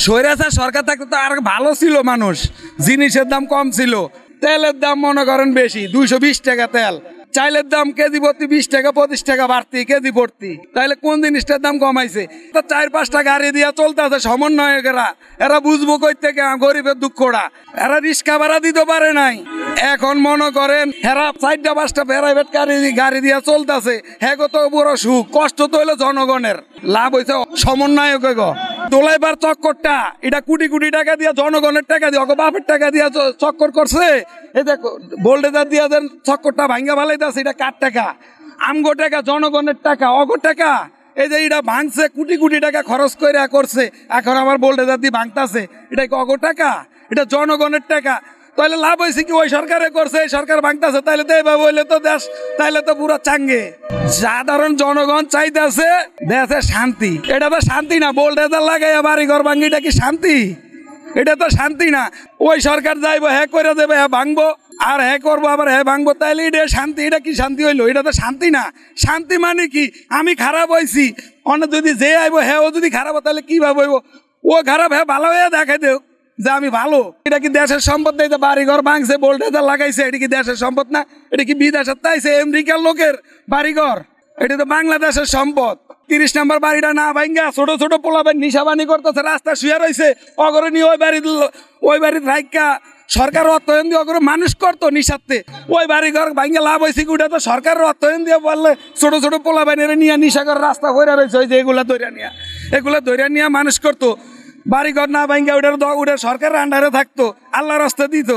স্বৈরাচার সরকার থাকতে তো আর ভালো ছিল, মানুষ জিনিসের দাম কম ছিল, তেলের দাম মনে করেন বেশি, 220 টাকা তেল, চাইলের দাম কেজি ভর্তি 20 টাকা 25 টাকা বাড়তি কেজি ভর্তি। তাহলে কোন জিনিসটার দাম কমাইছে? তো 4-5টা গাড়ি দিয়া চলতেছে সমন্বয়কেরা, এরা বুঝবো কই থেকে গরিবের দুঃখটা? এরা রিক্সা ভাড়া দিতে পারে নাই, এখন মনে করেন এরা 4-5টা প্রাইভেট গাড়ি দিয়া চলতেছে। হ্যাঁ, কত বড় সুখ, কষ্ট তো হইলো জনগণের, লাভ হয়েছে সমন্বয়ক। দোলাইবার চক্করটা এটা কোটি কোটি টাকা দিয়া, জনগণের টাকা দিয়ে, বাপের টাকা দিয়া চক্কর করছে। এই দেখো বোল্ডেজার দিয়া দেন চক্করটা ভাঙ্গা ভালাইতেছে, এটা কার টাকা? আমগো টাকা, জনগণের টাকা, অগো টাকা। এই যে এটা ভাঙছে, কোটি কোটি টাকা খরচ করে করছে, এখন আমার বোল্ডেজার দিয়ে ভাঙতাছে, এটা কি অগো টাকা? এটা জনগণের টাকা। তাহলে লাভ হয়েছে কি? ওই সরকারে করছে, এই সরকার ভাঙতেছে, তাহলে তো এইভাবে হইলে তো দেশ, তাহলে তো পুরো চাঙ্গে। সাধারণ জনগণ চাইতেছে দেশে শান্তি, এটা তো শান্তি না। বোল্ডেজার লাগাইয়া বাড়ি ঘর ভাঙ্গি, এটা কি শান্তি? এটা তো শান্তি না। ওই সরকার যাইবো, হ্যাঁ করে দেবে, হ্যাঁ ভাঙবো, আর হ্যাঁ করবো, আবার হ্যাঁ ভাঙবো, তাইলে এটা শান্তি? এটা কি শান্তি হইলো? এটা তো শান্তি না। শান্তি মানে কি? আমি খারাপ হয়েছি, অনেক যদি যে আইবো হ্যাঁ ও যদি খারাপ, তাহলে কিভাবে হইব? ও খারাপ, হ্যাঁ ভালো হয়ে দেখাই দেও যে আমি ভালো। এটা কি দেশের সম্পদ? নেই, বাড়ি ঘর ভাঙছে, বোল্ডেজার লাগাইছে, এটা কি দেশের সম্পদ না? এটা কি বিদেশের তাইছে আমেরিকার লোকের বাড়িঘর? এটা তো বাংলাদেশের সম্পদ। 30 নম্বর বাড়িটা না ভাঙ্গা ছোট ছোট পোলাবেন নিশাবানি করতেছে, রাস্তা শুয়ে রয়েছে, অগরে নিয়ে ওই বাড়ির রাইকা সরকার অর্থায়ন দিয়ে অগরে মানুষ করতো নিঃস্বার্থে। ওই বাড়ি ঘর ভাঙ্গা লাভ হয়েছে কি? ওটা তো সরকার অর্থায়ন দিয়ে বললে ছোট ছোট পোলাবেনের নিয়ে নিশা করে রাস্তা করে রয়েছে, ওই যে এগুলা ধৈর্য নিয়ে মানুষ করতো। বাড়িঘর না ভাঙ্গা ওটা সরকারের আন্ডারে থাকতো, আল্লাহ রাস্তা দিত,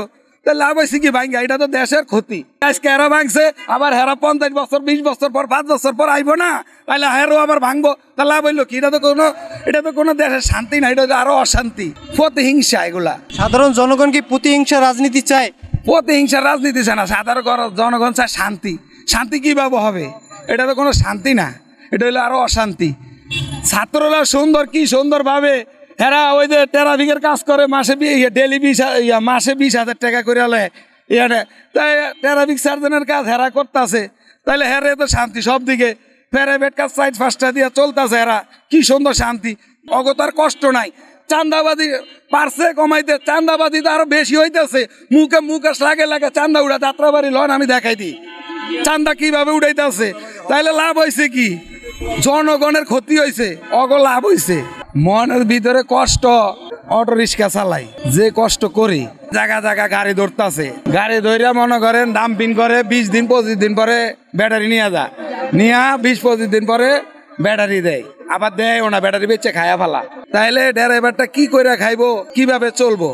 তাহলে লাভ হয়েছে কি ভাঙ্গা? এটা তো দেশের ক্ষতি। আজকে হেরা ভাঙছে, আবার হেরা 50 বছর 20 বছর পর 5 বছর পর আইবো না, তাহলে হেরও আবার ভাঙবো, তাহলে লাভ হইলো কি? এটা তো কোনো দেশের শান্তি না, এটা তো আরো অশান্তি, প্রতিহিংসা। এগুলা সাধারণ জনগণ কি প্রতিহিংসা রাজনীতি চায়? প্রতিহিংসা রাজনীতি চায় না, সাধারণ জনগণ চায় শান্তি। শান্তি কিভাবে হবে? এটা তো কোনো শান্তি না, এটা হলো আরো অশান্তি। ছাত্ররা সুন্দর, কি সুন্দর ভাবে হেরা ওই যে ট্রাফিকের কাজ করে, মাসে ডেলি 20,000 টাকা করে হলে তাই ট্রাফিক সার্জনের কাজ হেরা করতেছে, তাহলে হেরে তো শান্তি সব দিকে। প্রাইভেট কাজ 4-5টা দিয়ে চলতেছে, হেরা কি সুন্দর শান্তি, অগতার কষ্ট নাই। চান্দাবাদি পারছে কমাইতে, চান্দাবাদি তো আরো বেশি হইতেছে, মুখে লাগে চান্দা উড়া, যাত্রাবাড়ি লন আমি দেখাই দিই চান্দা কিভাবে উড়াইতেছে। তাইলে লাভ হয়েছে কি? জনগণের ক্ষতি হয়েছে, অগ লাভ হয়েছে। মনের ভিতরে কষ্ট, অটো রিক্সা চালাই, যে কষ্ট করি, জায়গা গাড়ি ধরতেছে, গাড়ি ধরে মনে করেন ডাম্পিং করে, 20-25 দিন পরে ব্যাটারি নিয়ে 20-25 দিন পরে ব্যাটারি দেয়, আবার দেয় না, ব্যাটারি বেচে খায়া ফেলা। তাইলে ড্রাইভারটা কি করে খাইবো, কিভাবে চলবো?